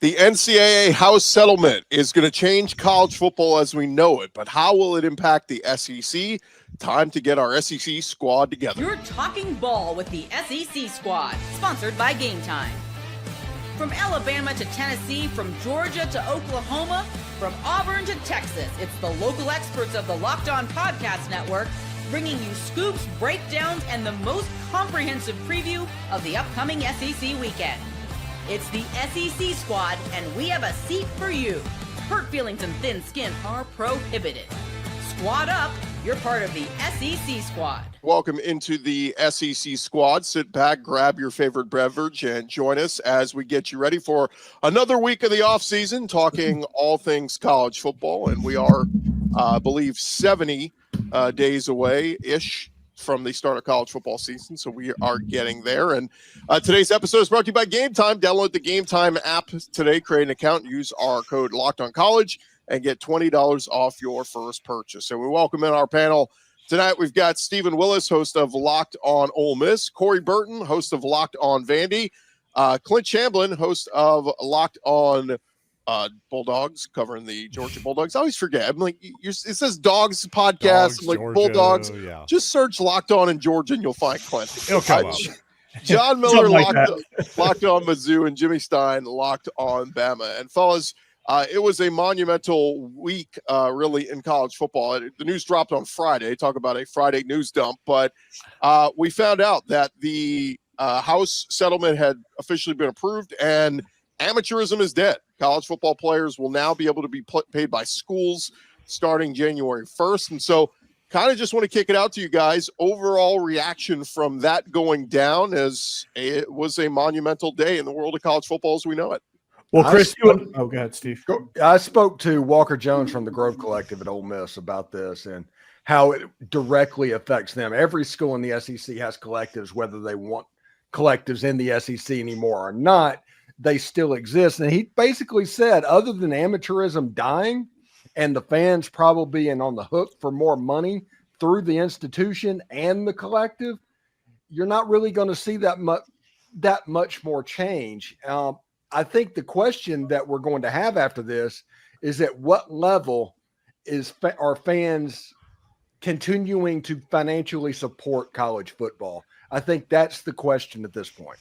The NCAA house settlement is going to change college football as we know it, but how will it impact the SEC? Time to get our SEC squad together. You're talking ball with the SEC squad, sponsored by Game Time. From Alabama to Tennessee, from Georgia to Oklahoma, from Auburn to Texas, it's the local experts of the Locked On Podcast Network bringing you scoops, breakdowns, and the most comprehensive preview of the upcoming SEC weekend. It's the SEC squad, and we have a seat for you. Hurt feelings and thin skin are prohibited. Squad up, you're part of the SEC squad. Welcome into the SEC squad. Sit back, grab your favorite beverage, and join us as we get you ready for another week of the offseason, talking all things college football. And we are, I believe, 70 days away-ish from the start of college football season, so we are getting there. And today's episode is brought to you by Game Time. Download the Game Time app today, create an account, use our code LOCKEDONCollege, and get $20 off your first purchase. So we welcome in our panel tonight. We've got Stephen Willis, host of Locked On Ole Miss, Corey Burton, host of Locked On Vandy, Clint Chamblin, host of Locked On Bulldogs, covering the Georgia Bulldogs. I always forget. I'm like, it says Dogs podcast. Dogs, I'm like Georgia, Bulldogs. yeah. Just search Locked On in Georgia and you'll find Clint. It'll come up. John Miller, Like locked on Mizzou, and Jimmy Stein, locked on Bama. And fellas, it was a monumental week, really, in college football. The news dropped on Friday. Talk about a Friday news dump. But we found out that the House settlement had officially been approved, and amateurism is dead. College football players will now be able to be paid by schools starting January 1st. And so kind of just want to kick it out to you guys. Overall reaction from that going down, as it was a monumental day in the world of college football as we know it. Well, Chris, go ahead, Steve. I spoke to Walker Jones from the Grove Collective at Ole Miss about this and how it directly affects them. Every school in the SEC has collectives, whether they want collectives in the SEC anymore or not. They still exist. And he basically said, other than amateurism dying and the fans probably being on the hook for more money through the institution and the collective, you're not really going to see that much more change. I think the question that we're going to have after this is at what level are fans continuing to financially support college football? I think that's the question at this point.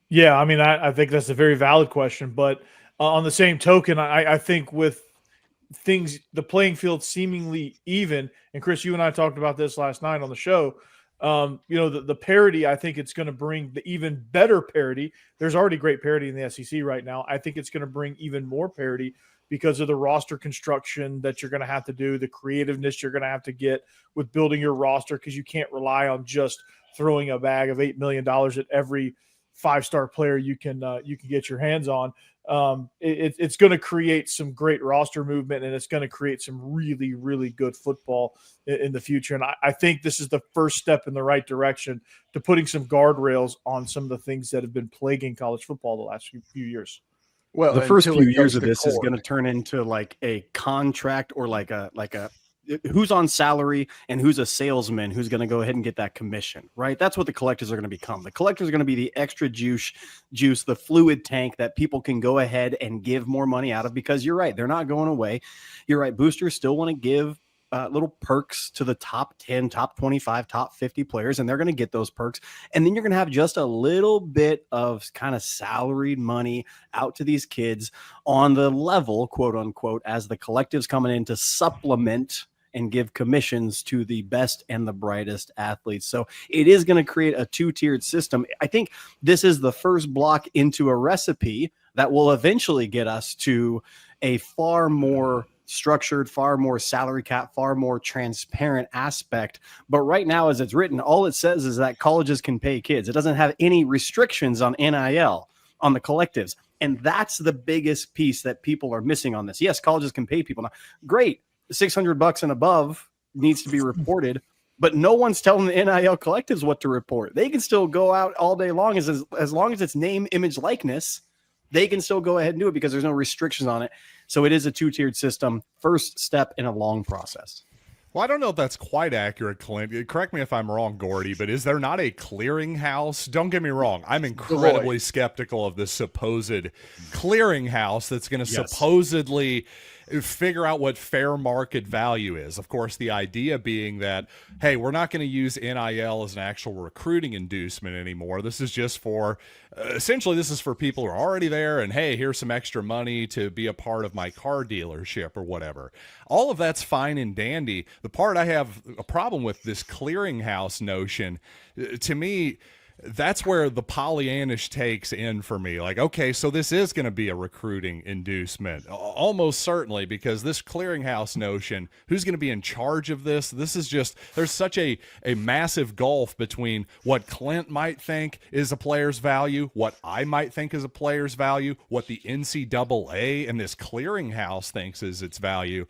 Yeah, I mean, I think that's a very valid question. But on the same token, I think with things, the playing field seemingly even, and Chris, you and I talked about this last night on the show, the parity, I think it's going to bring the even better parity. There's already great parity in the SEC right now. I think it's going to bring even more parity because of the roster construction that you're going to have to do, the creativeness you're going to have to get with building your roster, because you can't rely on just throwing a bag of $8 million at every five-star player you can get your hands on. It's going to create some great roster movement, and it's going to create some really, really good football in the future. And I think this is the first step in the right direction to putting some guardrails on some of the things that have been plaguing college football the last few years. Well, the first few years of this is going to turn into like a contract or like a who's on salary and who's a salesman who's going to go ahead and get that commission, right? That's what the collectors are going to become. The collectors are going to be the extra juice, the fluid tank that people can go ahead and give more money out of, because you're right, they're not going away. You're right. Boosters still want to give little perks to the top 10, top 25, top 50 players, and they're going to get those perks. And then you're going to have just a little bit of kind of salaried money out to these kids on the level, quote unquote, as the collectives coming in to supplement and give commissions to the best and the brightest athletes. So it is going to create a two-tiered system. I think this is the first block into a recipe that will eventually get us to a far more structured, far more salary cap, far more transparent aspect. But right now, as it's written, all it says is that colleges can pay kids. It doesn't have any restrictions on NIL, on the collectives. And that's the biggest piece that people are missing on this. Yes, colleges can pay people now. Great. $600 and above needs to be reported, but no one's telling the NIL collectives what to report. They can still go out all day long as long as it's name, image, likeness. They can still go ahead and do it because there's no restrictions on it. So it is a two-tiered system. First step in a long process. Well, I don't know if that's quite accurate, Clint. Correct me if I'm wrong, Gordy, but is there not a clearinghouse? Don't get me wrong. I'm incredibly skeptical of this supposed clearinghouse that's going to supposedly figure out what fair market value is. Of course, the idea being that, hey, we're not going to use NIL as an actual recruiting inducement anymore. This is just for, essentially, this is for people who are already there and, hey, here's some extra money to be a part of my car dealership or whatever. All of that's fine and dandy. The part I have a problem with, this clearinghouse notion, to me, that's where the Pollyannish takes in for me. Like, okay, so this is going to be a recruiting inducement, almost certainly, because this clearinghouse notion, who's going to be in charge of this? This is just, there's such a massive gulf between what Clint might think is a player's value, what I might think is a player's value, what the NCAA and this clearinghouse thinks is its value.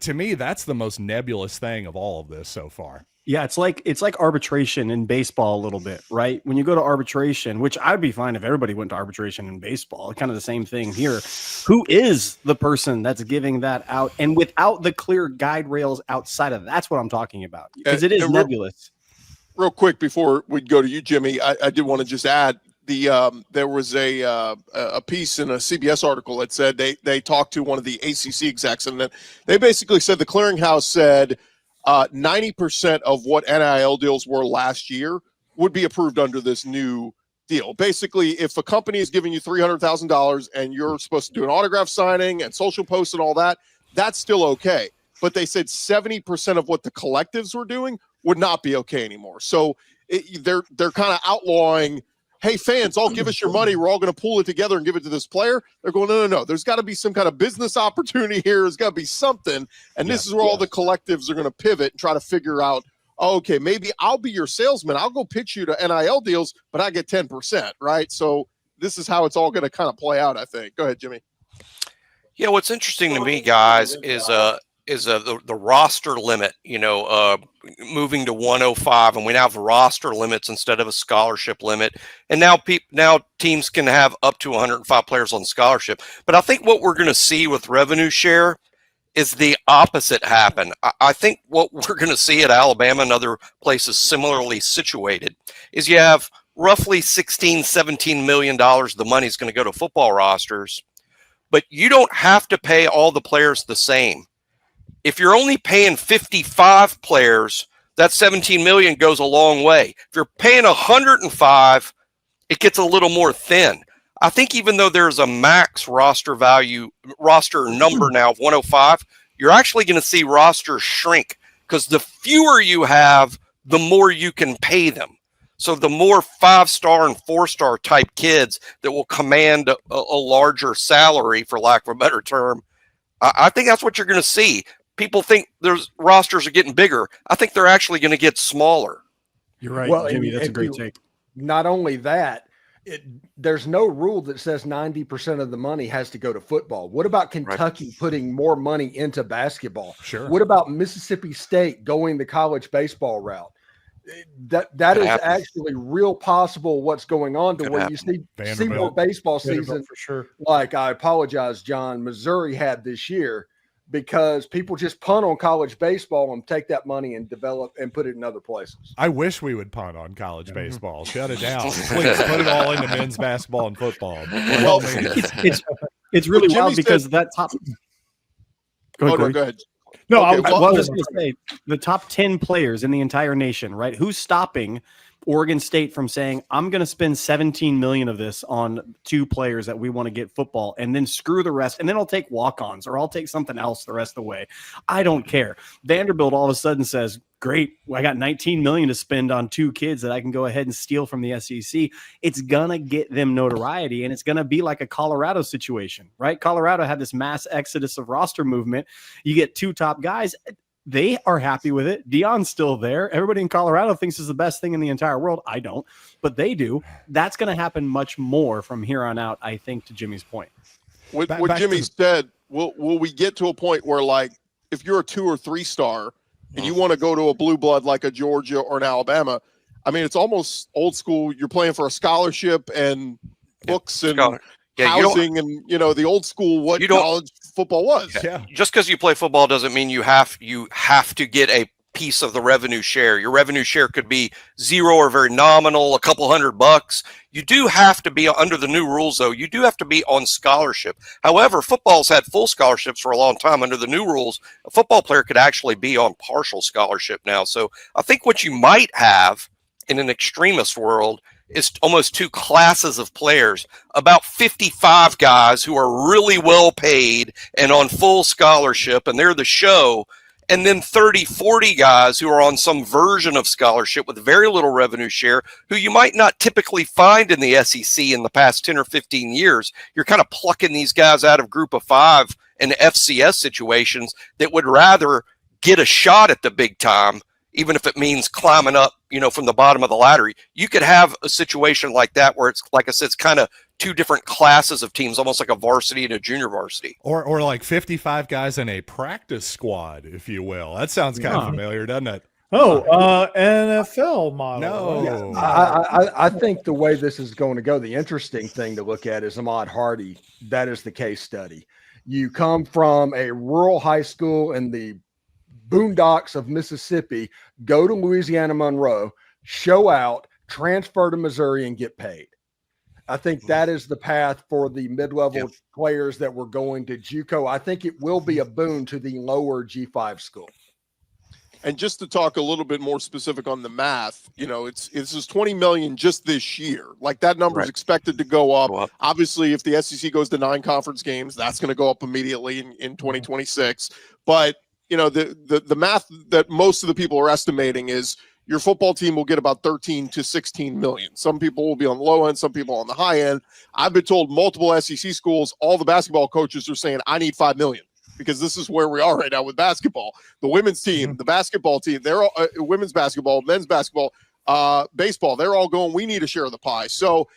To me, that's the most nebulous thing of all of this so far. Yeah, it's like arbitration in baseball a little bit, right? When you go to arbitration, which I'd be fine if everybody went to arbitration in baseball, kind of the same thing here. Who is the person that's giving that out? And without the clear guide rails outside of that's what I'm talking about, because it is nebulous. Real quick before we go to you, Jimmy, I did want to just add there was a piece in a CBS article that said they talked to one of the ACC execs, and then they basically said the clearinghouse said 90% of what NIL deals were last year would be approved under this new deal. Basically, if a company is giving you $300,000 and you're supposed to do an autograph signing and social posts and all that, that's still okay. But they said 70% of what the collectives were doing would not be okay anymore. So they're kind of outlawing, hey, fans, all give us your money. We're all going to pool it together and give it to this player. They're going, no. There's got to be some kind of business opportunity here. There's got to be something. And this is where all the collectives are going to pivot and try to figure out, okay, maybe I'll be your salesman. I'll go pitch you to NIL deals, but I get 10%, right? So this is how it's all going to kind of play out, I think. Go ahead, Jimmy. Yeah, what's interesting to me, guys, is the roster limit, moving to 105, and we now have roster limits instead of a scholarship limit. And now teams can have up to 105 players on scholarship. But I think what we're going to see with revenue share is the opposite happen. I think what we're going to see at Alabama and other places similarly situated is you have roughly $16, $17 million. The money's going to go to football rosters, but you don't have to pay all the players the same. If you're only paying 55 players, that 17 million goes a long way. If you're paying 105, it gets a little more thin. I think even though there's a max roster number now of 105, you're actually going to see rosters shrink because the fewer you have, the more you can pay them. So the more 5-star and 4-star type kids that will command a larger salary, for lack of a better term, I think that's what you're going to see. People think there's rosters are getting bigger. I think they're actually going to get smaller. You're right, Jimmy. That's a great take. Not only that, there's no rule that says 90% of the money has to go to football. What about Kentucky putting more money into basketball? Sure. What about Mississippi State going the college baseball route? That is actually real possible what's going on to where you see more baseball season for sure. Like, I apologize, John, Missouri had this year, because people just punt on college baseball and take that money and develop and put it in other places. I wish we would punt on college baseball. Shut it down. Please put it all into men's basketball and football. Well, it's really wild because that top. Go ahead. No, I was just going to say the top 10 players in the entire nation, right? Who's stopping Oregon State from saying, I'm going to spend $17 million of this on 2 players that we want to get football and then screw the rest. And then I'll take walk-ons or I'll take something else the rest of the way. I don't care. Vanderbilt all of a sudden says, great, I got $19 million to spend on 2 kids that I can go ahead and steal from the SEC. It's going to get them notoriety, and it's going to be like a Colorado situation, right? Colorado had this mass exodus of roster movement. You get 2 top guys. They are happy with it. Deion's still there. Everybody in Colorado thinks it's the best thing in the entire world. I don't, but they do. That's going to happen much more from here on out, I think, to Jimmy's point. What Jimmy said, will we get to a point where, like, if you're a 2 or 3 star and you want to go to a blue blood like a Georgia or an Alabama, I mean, it's almost old school. You're playing for a scholarship and books and housing and, the old school college football was. Yeah. Just because you play football doesn't mean you have to get a piece of the revenue share. Your revenue share could be zero or very nominal, a couple $100. You do have to be, under the new rules though, you do have to be on scholarship. However, football's had full scholarships for a long time. Under the new rules, a football player could actually be on partial scholarship now. So I think what you might have in an extremist world is almost two classes of players, about 55 guys who are really well paid and on full scholarship, and they're the show, and then 30, 40 guys who are on some version of scholarship with very little revenue share, who you might not typically find in the SEC in the past 10 or 15 years. You're kind of plucking these guys out of group of five in FCS situations that would rather get a shot at the big time, even if it means climbing up, from the bottom of the ladder. You could have a situation like that where it's, like I said, it's kind of two different classes of teams, almost like a varsity and a junior varsity. Or like 55 guys in a practice squad, if you will. That sounds kind of familiar, doesn't it? Oh, NFL model. No. I think the way this is going to go, the interesting thing to look at is Ahmad Hardy. That is the case study. You come from a rural high school in the boondocks of Mississippi, go to Louisiana Monroe, show out, transfer to Missouri, and get paid. I think that is the path for the mid-level players that were going to JUCO. I think it will be a boon to the lower G5 school. And just to talk a little bit more specific on the math, this is 20 million just this year. Like, that number is expected to go up. Obviously, if the SEC goes to 9 conference games, that's going to go up immediately in 2026. But the math that most of the people are estimating is your football team will get about 13 to 16 million. Some people will be on the low end, some people on the high end. I've been told multiple SEC schools, all the basketball coaches are saying, I need 5 million, because this is where we are right now with basketball. The women's team, the basketball team, they're all women's basketball, men's basketball, baseball, they're all going, we need a share of the pie. So,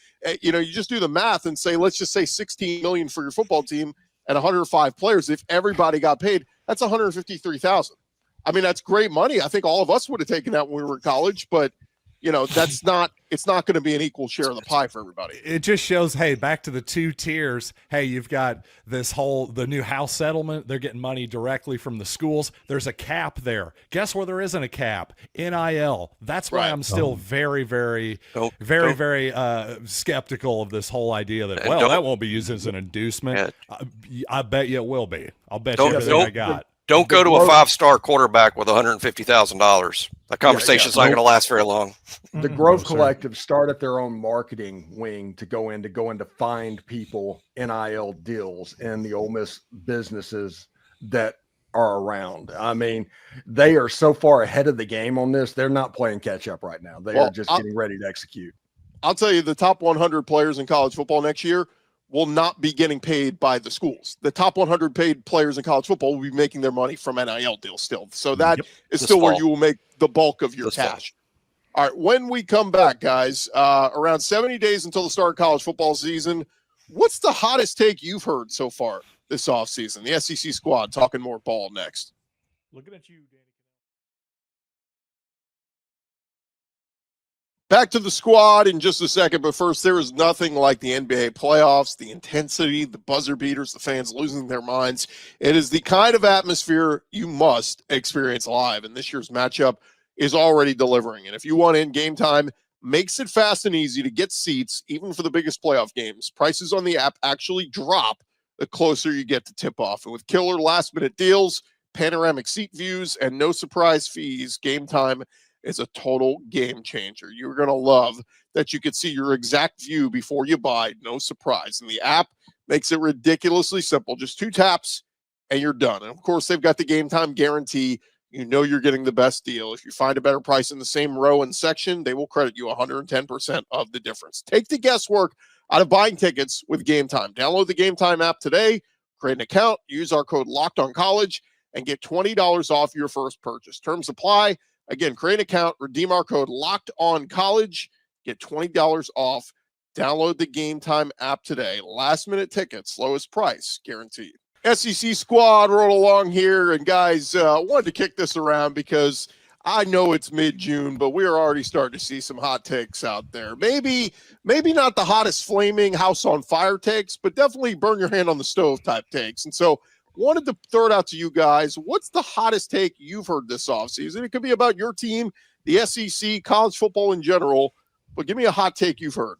you just do the math and say, let's just say 16 million for your football team and 105 players. If everybody got paid, that's 153,000. I mean, that's great money. I think all of us would have taken that when we were in college, but it's not going to be an equal share of the pie for everybody. It just shows, hey, back to the 2 tiers. Hey, you've got the new house settlement. They're getting money directly from the schools. There's a cap there. Guess where there isn't a cap? NIL. That's why I'm still very, very, very skeptical of this whole idea that, that won't be used as an inducement. I bet you it will be. I'll bet you everything I got. Don't go to a 5-star quarterback with $150,000. That conversation's not going to last very long. The Grove Collective started their own marketing wing to go in to find people NIL deals in the Ole Miss businesses that are around. I mean, they are so far ahead of the game on this. They're not playing catch up right now. They are just getting ready to execute. I'll tell you, the top 100 players in college football next year will not be getting paid by the schools. The top 100 paid players in college football will be making their money from NIL deals still. So that is still where you will make the bulk of your cash. All right, when we come back, guys, around 70 days until the start of college football season, what's the hottest take you've heard so far this offseason? The SEC squad talking more ball next. Looking at you, Danny. Back to the squad in just a second, but first, there is nothing like the NBA playoffs, the intensity, the buzzer beaters, the fans losing their minds. It is the kind of atmosphere you must experience live, and this year's matchup is already delivering. And if you want in, Game Time makes it fast and easy to get seats, even for the biggest playoff games. Prices on the app actually drop the closer you get to tip-off. And with killer last-minute deals, panoramic seat views, and no surprise fees, Game Time is a total game changer. You're going to love that you can see your exact view before you buy. No surprise. And the app makes it ridiculously simple. Just 2 taps and you're done. And of course, they've got the Game Time guarantee. You know you're getting the best deal. If you find a better price in the same row and section, they will credit you 110% of the difference. Take the guesswork out of buying tickets with Game Time. Download the Game Time app today, create an account, use our code LOCKEDONCollege, and get $20 off your first purchase. Terms apply. Again, create an account, redeem our code LOCKEDONCollege, get $20 off. Download the Game Time app today. Last-minute tickets, lowest price, guaranteed. SEC squad roll along here, and guys, wanted to kick this around because I know it's mid-June, but we are already starting to see some hot takes out there. Maybe not the hottest flaming house on fire takes, but definitely burn your hand on the stove type takes. And so wanted to throw it out to you guys. What's the hottest take you've heard this offseason? It could be about your team, the SEC, college football in general, but give me a hot take you've heard.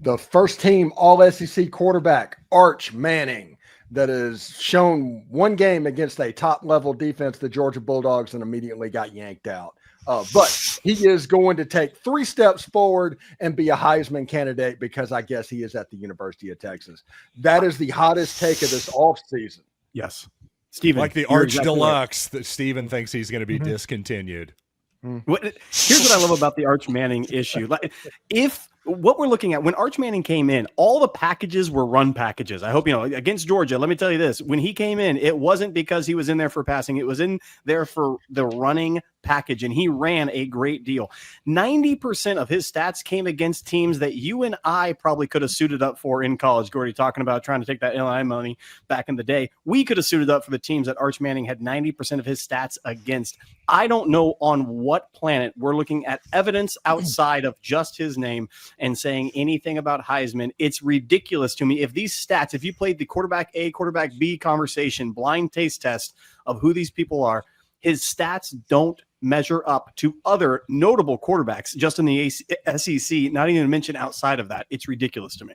The first team all SEC quarterback, Arch Manning, that has shown one game against a top-level defense, the Georgia Bulldogs, and immediately got yanked out. But he is going to take 3 steps forward and be a Heisman candidate because I guess he is at the University of Texas. That is the hottest take of this offseason. Yes. Steven. Like the Arch Deluxe that Steven thinks he's going to be discontinued. Here's what I love about the Arch Manning issue. Like, if what we're looking at when Arch Manning came in, all the packages were run packages. I hope you know against Georgia. Let me tell you this: when he came in, it wasn't because he was in there for passing; it was in there for the running package, and he ran a great deal. 90% of his stats came against teams that you and I probably could have suited up for in college. Gordy talking about trying to take that NIL money back in the day. We could have suited up for the teams that Arch Manning had 90% of his stats against. I don't know on what planet we're looking at evidence outside of just his name and saying anything about Heisman. It's ridiculous to me. If these stats, if you played the quarterback A, quarterback B conversation, blind taste test of who these people are, his stats don't measure up to other notable quarterbacks just in the SEC, not even mention outside of that. It's ridiculous to me.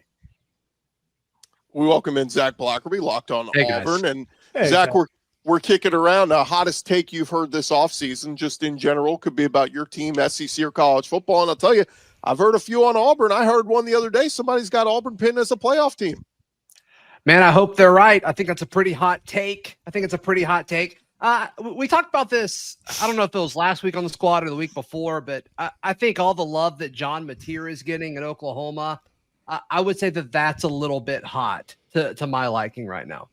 We welcome in Zach Blackerby, Locked On Auburn. Guys. And Zach, we're kicking around the hottest take you've heard this offseason, just in general, could be about your team, SEC or college football. And I'll tell you, I've heard a few on Auburn. I heard one the other day. Somebody's got Auburn pinned as a playoff team. Man, I hope they're right. I think that's a pretty hot take. We talked about this. I don't know if it was last week on the squad or the week before, but I think all the love that John Mateer is getting in Oklahoma, I would say that that's a little bit hot to my liking right now.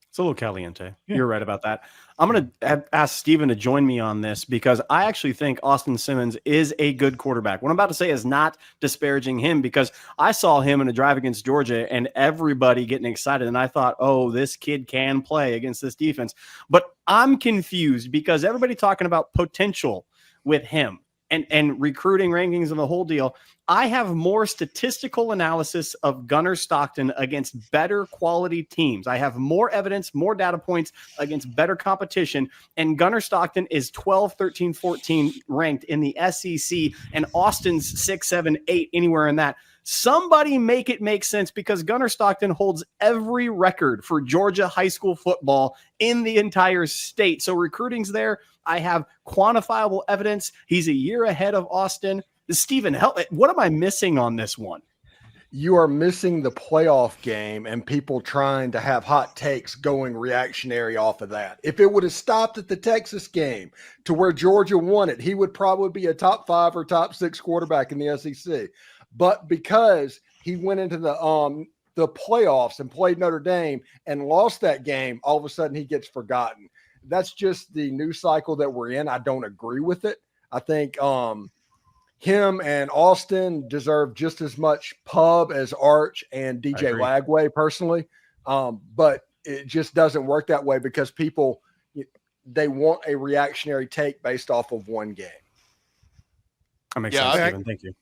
It's a little caliente. Yeah. You're right about that. I'm going to ask Steven to join me on this because I actually think Austin Simmons is a good quarterback. What I'm about to say is not disparaging him because I saw him in a drive against Georgia and everybody getting excited. And I thought, oh, this kid can play against this defense. But I'm confused because everybody talking about potential with him and recruiting rankings and the whole deal. I have more statistical analysis of Gunnar Stockton against better quality teams. I have more evidence, more data points against better competition. And Gunnar Stockton is 12, 13, 14 ranked in the SEC, and Austin's 6, 7, 8, anywhere in that. Somebody make it make sense because Gunnar Stockton holds every record for Georgia high school football in the entire state. So recruiting's there. I have quantifiable evidence. He's a year ahead of Austin. Steven, help. What am I missing on this one? You are missing the playoff game and people trying to have hot takes going reactionary off of that. If it would have stopped at the Texas game to where Georgia won it, he would probably be a top 5 or top 6 quarterback in the SEC. But because he went into the playoffs and played Notre Dame and lost that game, all of a sudden he gets forgotten. That's just the news cycle that we're in. I don't agree with it. I think him and Austin deserve just as much pub as Arch and DJ Wagway personally. But it just doesn't work that way because people, they want a reactionary take based off of one game. That makes sense, Steven. Thank you.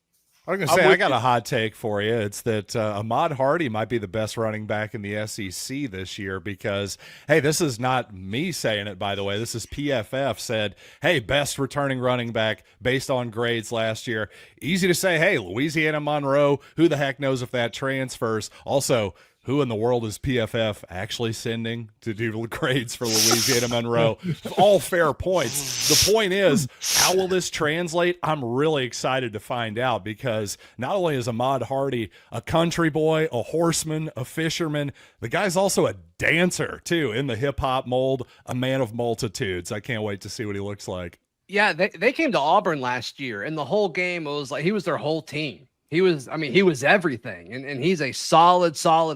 I was going to say, I got a hot take for you. It's that Ahmad Hardy might be the best running back in the SEC this year because, hey, this is not me saying it, by the way. This is PFF said, hey, best returning running back based on grades last year. Easy to say, hey, Louisiana Monroe, who the heck knows if that transfers? Also, who in the world is PFF actually sending to do grades for Louisiana Monroe? All fair points. The point is, how will this translate? I'm really excited to find out because not only is Ahmad Hardy a country boy, a horseman, a fisherman, the guy's also a dancer, too, in the hip-hop mold, a man of multitudes. I can't wait to see what he looks like. Yeah, they came to Auburn last year, and the whole game, it was like he was their whole team. He was everything, and he's a solid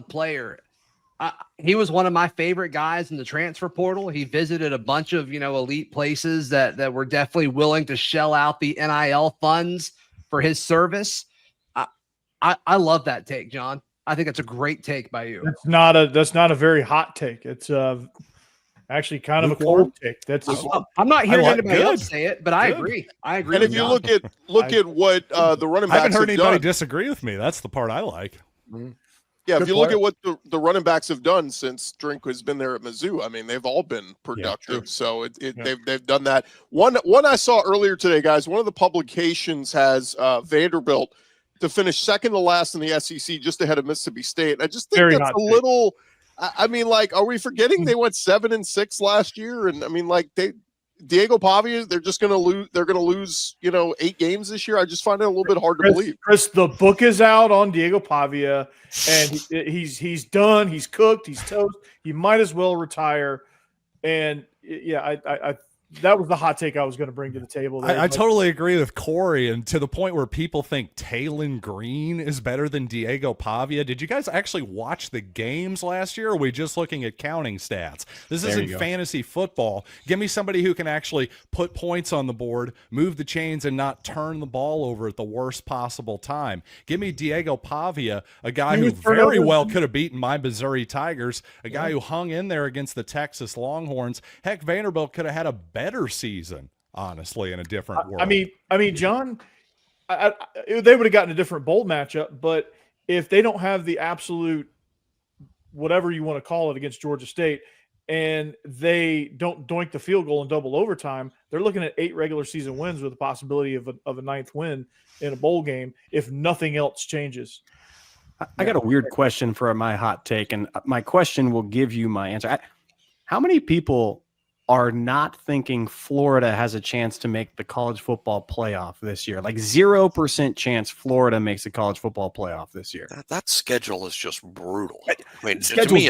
player. He was one of my favorite guys in the transfer portal. He visited a bunch of, elite places that were definitely willing to shell out the NIL funds for his service. I love that take, John. I think that's a great take by you. That's not a very hot take. It's actually kind of a cold take. I'm not hearing anybody else say it, but I agree. And if you look at what the running backs I haven't heard anybody disagree with me. That's the part I like. Yeah, Good if you look player. at what the running backs have done since Drink has been there at Mizzou, I mean, they've all been productive. So they've done that. One I saw earlier today, guys. One of the publications has Vanderbilt to finish second to last in the SEC, just ahead of Mississippi State. And I just think that's a little. I mean, like, are we forgetting they went 7-6 last year? And I mean, like Diego Pavia, they're just going to lose. They're going to lose, 8 games this year. I just find it a little bit hard to believe. Chris, the book is out on Diego Pavia, and he's done. He's cooked. He's toast. He might as well retire. And I that was the hot take I was going to bring to the table. I totally agree with Corey, and to the point where people think Taylon Green is better than Diego Pavia. Did you guys actually watch the games last year, or are we just looking at counting stats? This isn't fantasy football. Give me somebody who can actually put points on the board, move the chains, and not turn the ball over at the worst possible time. Give me Diego Pavia, a guy who very well could have beaten my Missouri Tigers, a guy who hung in there against the Texas Longhorns. Heck, Vanderbilt could have had a better season, honestly, in a different world. I mean, John, they would have gotten a different bowl matchup, but if they don't have the absolute whatever you want to call it against Georgia State, and they don't doink the field goal in double overtime, they're looking at 8 regular season wins with the possibility of a 9th win in a bowl game if nothing else changes. I got a weird question for my hot take, and my question will give you my answer. How many people are not thinking Florida has a chance to make the college football playoff this year? Like 0% chance Florida makes a college football playoff this year. That schedule is just brutal. I mean, to me,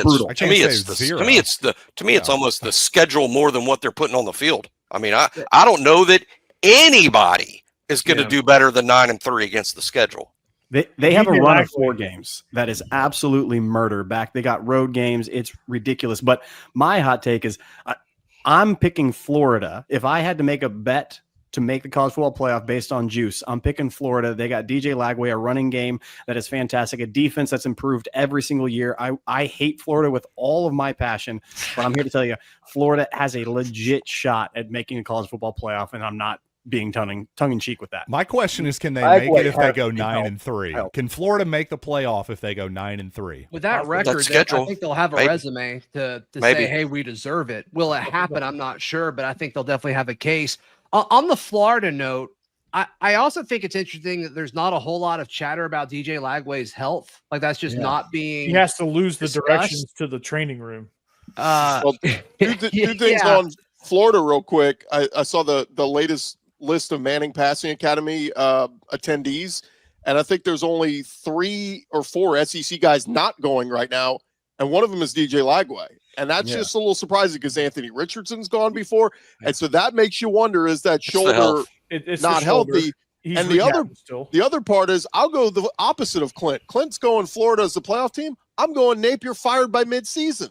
it's almost the schedule more than what they're putting on the field. I mean, I don't know that anybody is going to do better than 9-3 against the schedule. They have a run of 4 games that is absolutely murder back. They got road games. It's ridiculous. But my hot take is I'm picking Florida. If I had to make a bet to make the college football playoff based on juice, I'm picking Florida. They got DJ Lagway, a running game that is fantastic, a defense that's improved every single year. I hate Florida with all of my passion, but I'm here to tell you, Florida has a legit shot at making a college football playoff, and I'm not being tongue-in-cheek with that. My question is, can they make it if they go 9-3? Can Florida make the playoff if they go 9-3? With that record, I think they'll have a resume to say, hey, we deserve it. Will it happen? I'm not sure, but I think they'll definitely have a case. On the Florida note, I also think it's interesting that there's not a whole lot of chatter about DJ Lagway's health. Like, that's just not being. He has to lose discussed. The directions to the training room. Two things on Florida real quick. I saw the latest list of Manning Passing Academy attendees, and I think there's only 3 or 4 SEC guys not going right now, and one of them is DJ Lagway, and that's just a little surprising because Anthony Richardson's gone before, and so that makes you wonder, is that shoulder it's not healthy? And the other part is, I'll go the opposite of Clint. Clint's going Florida as the playoff team. I'm going Napier fired by midseason.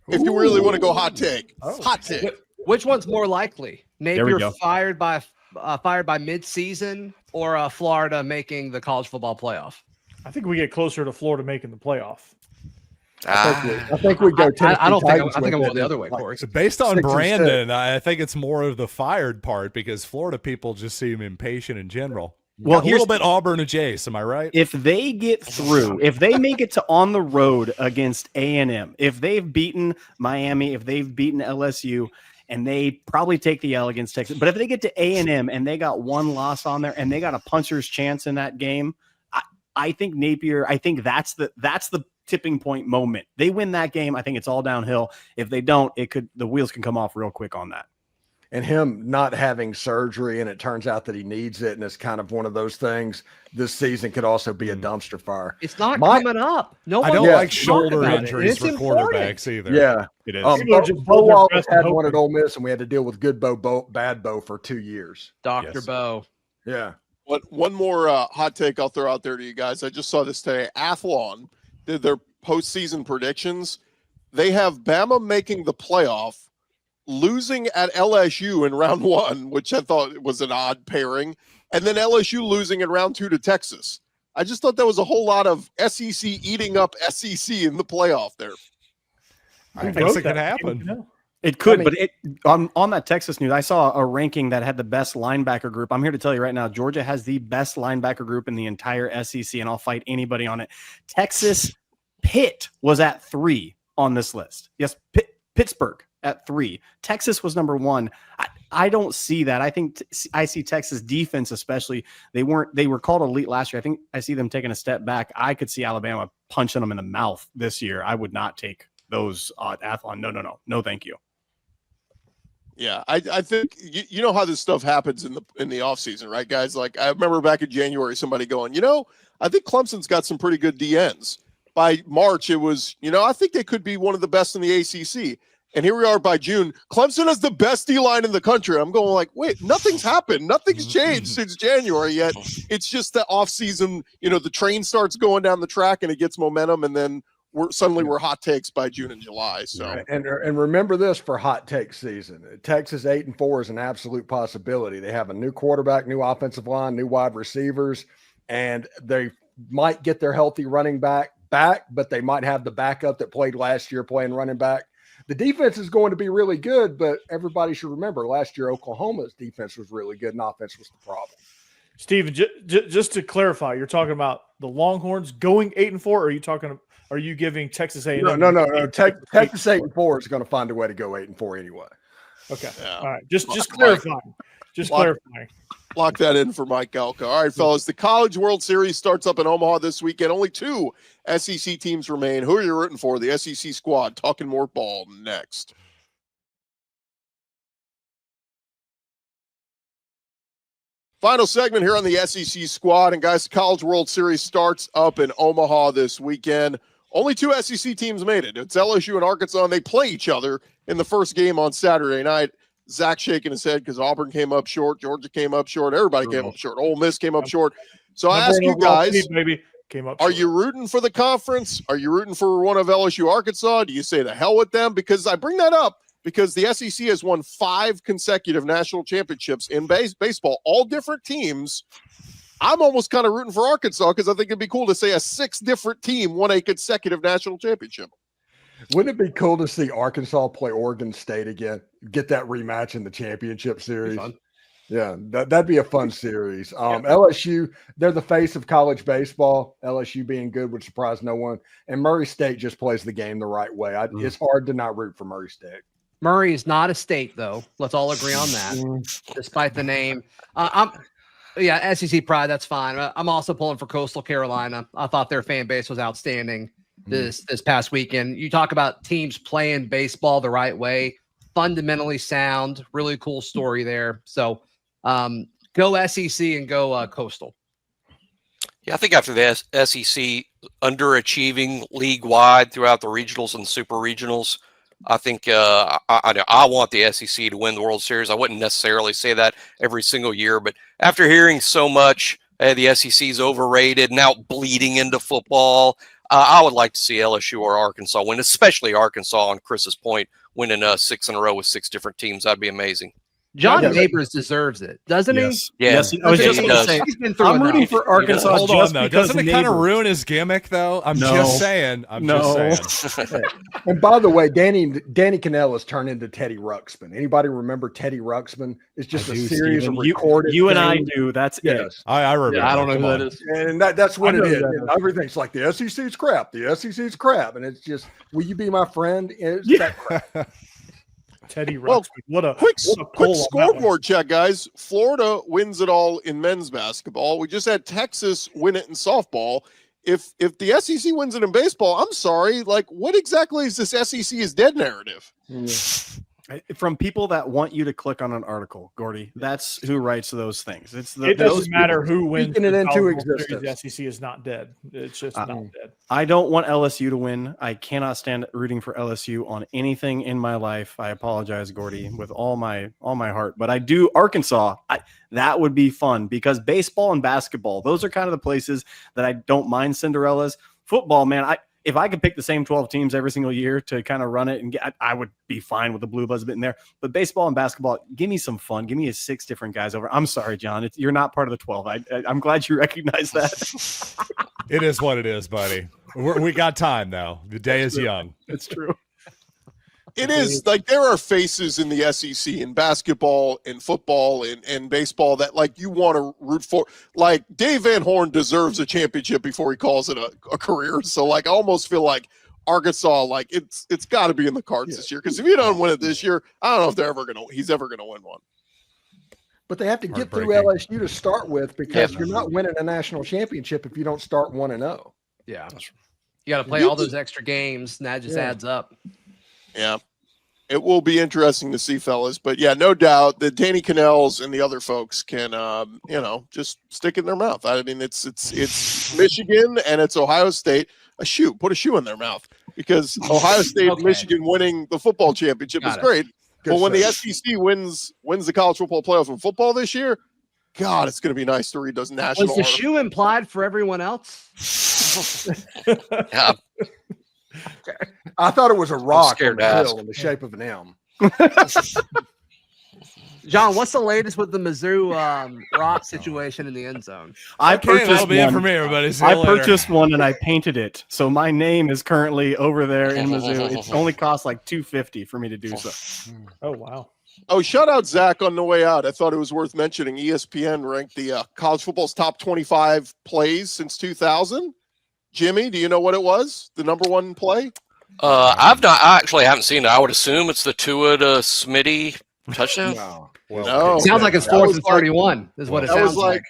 If you really want to go hot take, hot take. Which one's more likely? Napier fired by midseason, or Florida making the college football playoff? I think we get closer to Florida making the playoff. I think we go. I don't think. I think I'm going the other way, Corey. Based on Brandon, I think it's more of the fired part because Florida people just seem impatient in general. Well, a little bit Auburn adjacent, am I right? If they get through, if they make it to on the road against A&M, if they've beaten Miami, if they've beaten LSU, and they probably take the L against Texas, but if they get to A&M and they got 1 loss on there and they got a puncher's chance in that game, I think Napier. I think that's the tipping point moment. They win that game, I think it's all downhill. If they don't, the wheels can come off real quick on that. And him not having surgery, and it turns out that he needs it, and it's kind of one of those things. This season could also be a dumpster fire. It's not coming up. No, I don't like shoulder injuries for quarterbacks either. Yeah, it is. Bo Wallace had one at Ole Miss, and we had to deal with good Bo, bad Bo for 2 years. Dr. Bo. Yeah. One more hot take I'll throw out there to you guys. I just saw this today. Athlon did their postseason predictions. They have Bama making the playoff, losing at LSU in round 1, which I thought was an odd pairing, and then LSU losing in round 2 to Texas. I just thought that was a whole lot of SEC eating up SEC in the playoff there. I guess it could happen. It could, but on that Texas news, I saw a ranking that had the best linebacker group. I'm here to tell you right now, Georgia has the best linebacker group in the entire SEC, and I'll fight anybody on it. Texas Pitt was at 3 on this list. Yes, Pittsburgh at 3. Texas was number 1. I don't see that. I think I see Texas defense, especially. They were called elite last year. I think I see them taking a step back. I could see Alabama punching them in the mouth this year. I would not take those Athlon. No, thank you. Yeah, I think you know how this stuff happens in the offseason, right, guys? Like I remember back in January, somebody going, I think Clemson's got some pretty good DNs. By March, it was, I think they could be one of the best in the ACC. And here we are by June. Clemson has the best D-line in the country. I'm going like, wait, nothing's happened. Nothing's changed since January yet. It's just the offseason, the train starts going down the track and it gets momentum, and then we're hot takes by June and July. So and remember this for hot take season. Texas 8-4 is an absolute possibility. They have a new quarterback, new offensive line, new wide receivers, and they might get their healthy running back, but they might have the backup that played last year playing running back. The defense is going to be really good, but everybody should remember last year Oklahoma's defense was really good and offense was the problem. Steven, just to clarify, you're talking about the Longhorns going 8-4, or are you giving Texas A&M? No. Texas 8-4 is going to find a way to go 8-4 anyway. Okay. Yeah. All right. Just clarifying. Clarifying. Lock that in for Mike Elka. All right, fellas. The College World Series starts up in Omaha this weekend. Only 2 SEC teams remain. Who are you rooting for? The SEC squad. Talking more ball next. Final segment here on the SEC squad. And guys, the College World Series starts up in Omaha this weekend. Only 2 SEC teams made it. It's LSU and Arkansas, and they play each other in the first game on Saturday night. Zach shaking his head because Auburn came up short, Georgia came up short, everybody came up short. Ole Miss came up short. So I ask you guys, are you rooting for the conference? Are you rooting for one of LSU, Arkansas? Do you say the hell with them? Because I bring that up because the SEC has won 5 consecutive national championships in baseball, all different teams. I'm almost kind of rooting for Arkansas because I think it'd be cool to say a 6th different team won a consecutive national championship. Wouldn't it be cool to see Arkansas play Oregon State again? Get that rematch in the championship series. Yeah, that'd be a fun series. LSU, they're the face of college baseball. LSU being good would surprise no one. And Murray State just plays the game the right way. It's hard to not root for Murray State. Murray is not a state, though. Let's all agree on that, despite the name. SEC pride, that's fine. I'm also pulling for Coastal Carolina. I thought their fan base was outstanding this past weekend. You talk about teams playing baseball the right way, fundamentally sound, really cool story there. So go SEC and go Coastal. Yeah, I think after the SEC underachieving league-wide throughout the regionals and super regionals, I think I want the SEC to win the World Series. I wouldn't necessarily say that every single year, but after hearing so much, the SEC is overrated, now bleeding into football, I would like to see LSU or Arkansas win, especially Arkansas, on Chris's point, winning 6 in a row with 6 different teams. That'd be amazing. John Neighbors deserves it, doesn't he? Yeah. Yes, I was just going to say, I'm rooting for Arkansas. Hold on, though. Doesn't it kind of ruin his gimmick, though? I'm just saying. Just saying. And by the way, Danny Cannell has turned into Teddy Ruxpin. Anybody remember Teddy Ruxpin? It's just a series of recorded. You and I do. That's it. I remember. Yeah, I don't know who that is. And that's what it is. And everything's like the SEC's crap. The SEC's crap. And it's just, will you be my friend? It's that crap. Teddy Ruxpin. What a quick scoreboard check, guys. Florida wins it all in men's basketball. We just had Texas win it in softball. If the SEC wins it in baseball, I'm sorry. Like, what exactly is this SEC is dead narrative? From people that want you to click on an article, Gordy. That's who writes those things. It doesn't matter who wins it into existence. The SEC is not dead. It's just not dead. I don't want LSU to win. I cannot stand rooting for LSU on anything in my life. I apologize, Gordy, with all my heart. But I do Arkansas. That would be fun because baseball and basketball, those are kind of the places that I don't mind Cinderellas. Football, man, if I could pick the same 12 teams every single year to kind of run it, and I would be fine with the Blue Bloods a bit in there. But baseball and basketball, give me some fun. Give me 6 different guys over. I'm sorry, John. You're not part of the 12. I'm glad you recognize that. It is what it is, buddy. We got time, though. The day is young. It's true. It is like there are faces in the SEC in basketball, in football, in baseball that like you want to root for. Like Dave Van Horn deserves a championship before he calls it a career. So like I almost feel like Arkansas, like it's got to be in the cards this year, because if you don't win it this year, I don't know if he's ever gonna win one. But they have to get through LSU to start with, because you're not winning a national championship if you don't start 1-0. Yeah, you got to play all those extra games, and that just adds up. Yeah, it will be interesting to see, fellas. But yeah, no doubt that Danny Cannells and the other folks can, just stick it in their mouth. I mean, it's Michigan and it's Ohio State. Put a shoe in their mouth, because Ohio State and Michigan winning the football championship is great. But when the SEC wins the college football playoff in football this year, God, it's going to be nice to read those national. Was the shoe implied for everyone else? Yeah. Okay. I thought it was a rock on the hill in the shape of an M. John, what's the latest with the Mizzou rock situation in the end zone? I purchased one. It for me, everybody. I purchased one and I painted it, so my name is currently over there in Mizzou. It's only cost like $250 for me to do so. Oh wow! Oh, shout out Zach on the way out. I thought it was worth mentioning. ESPN ranked the college football's top 25 plays since 2000. Jimmy, do you know what it was? The number one play? I actually haven't seen it. I would assume it's the Tua to Smitty touchdown. No. Sounds like it's 4th and 31 is what it sounds like.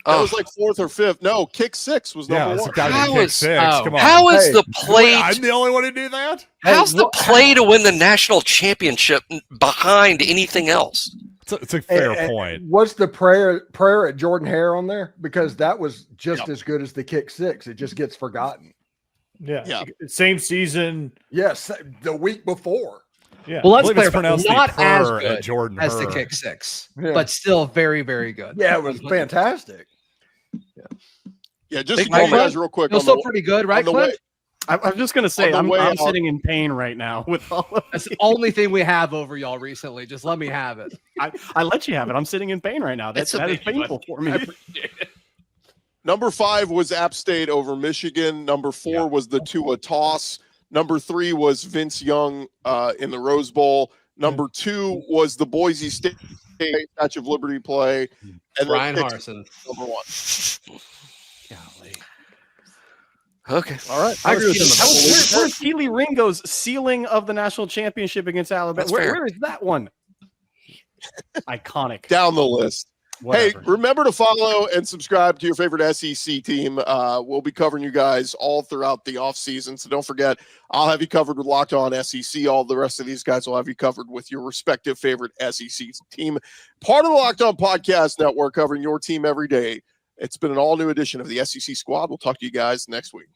That was like 4th or 5th. No, kick 6 was number one. How is Come on. How is the play? I'm the only one to do that? How's the play to win the national championship behind anything else? It's a fair point. Was the prayer at Jordan Hare on there? Because that was just as good as the kick 6. It just gets forgotten. Yeah. Same season. Yes, the week before. Yeah. Well, let's clarify. Pronounced Not as at good Jordan as the Hare. kick 6, but still very, very good. Yeah, it was fantastic. Yeah, just to tell you guys real quick. It was still pretty good, right, Clint? I'm just going to say, I'm sitting in pain right now with all of That's the only thing we have over y'all recently. Just let me have it. I let you have it. I'm sitting in pain right now. That is painful for me. Number 5 was App State over Michigan. Number 4 was the Tua toss. Number 3 was Vince Young in the Rose Bowl. Number 2 was the Boise State Statue of Liberty play. And Brian Harsin. Number 1. Golly. Okay. All right. I agree with him. Where's Keely Ringo's sealing of the national championship against Alabama? Where is that one? Iconic. Down the list. Whatever. Hey, remember to follow and subscribe to your favorite SEC team. We'll be covering you guys all throughout the offseason. So don't forget, I'll have you covered with Locked On SEC. All the rest of these guys will have you covered with your respective favorite SEC team. Part of the Locked On Podcast Network, covering your team every day. It's been an all-new edition of the SEC Squad. We'll talk to you guys next week.